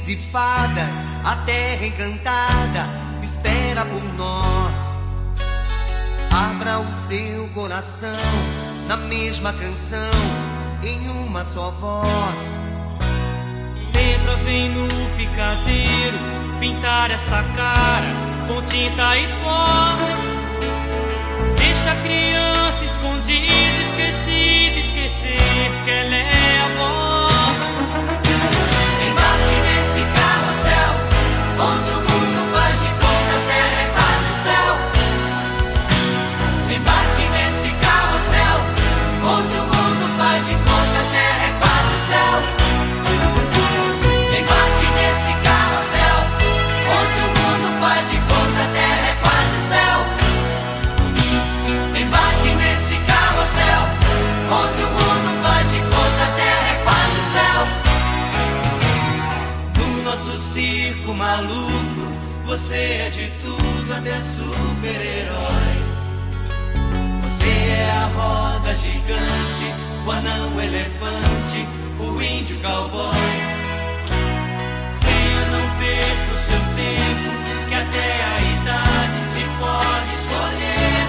Contos e fadas, a terra encantada espera por nós. Abra o seu coração na mesma canção, em uma só voz. Letra vem no picadeiro pintar essa cara com tinta e pó. Deixa a criança escondida, esquecida, esquecer que ela é avó. Embarque nesse carrossel, onde o mundo faz de conta a terra é quase céu. Embarque nesse carrossel, onde o mundo faz de conta a terra é quase céu. Embarque nesse carrossel, onde o mundo faz de conta a terra é quase céu. Embarque nesse carrossel, onde o mundo faz de conta a terra é quase céu. No nosso circo maluco, você é de tudo até super-herói. Você é a roda gigante, o anão, o elefante, o índio, cowboy. Venha, não perca o seu tempo, que até a idade se pode escolher.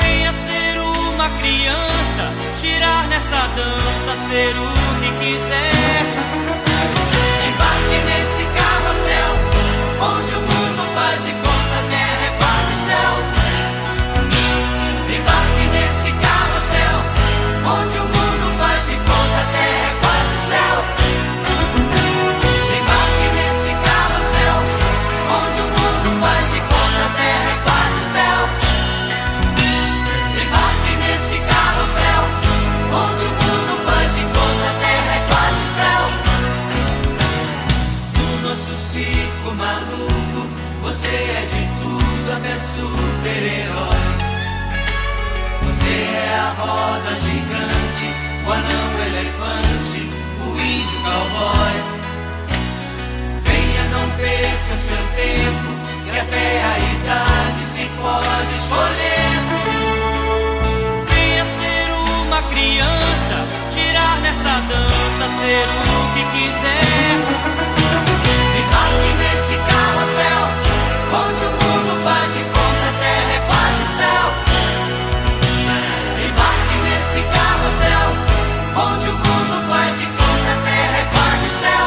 Venha ser uma criança, girar nessa dança, ser o que quiser. Embarque nesse carrossel, onde o mundo faz de conta a terra é quase céu. Embarque nesse carrossel, onde o mundo faz de conta a terra é quase céu. Embarque nesse carrossel, onde o mundo faz de conta a terra é quase céu. Embarque nesse carrossel, onde o mundo faz de conta a terra é quase céu. No nosso circo maluco, você é de tudo até super-herói. Você é a roda gigante, o anão, o elefante, o índio, cowboy. Venha, não perca seu tempo, que até a idade se pode escolher. Venha ser uma criança, girar nessa dança, ser o que quiser. Embarque nesse carrossel, onde o mundo faz de conta a terra é quase céu. Embarque nesse carrossel, onde o mundo faz de conta a terra é quase céu.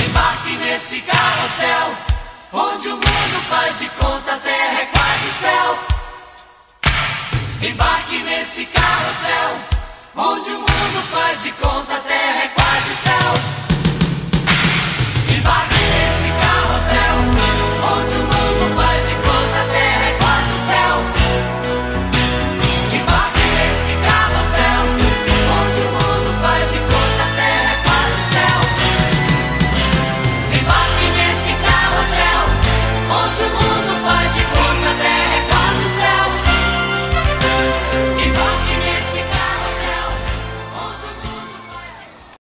Embarque nesse carrossel, onde o mundo faz de conta a terra é quase céu. Embarque nesse carrossel, onde o mundo faz de conta a terra é quase céu.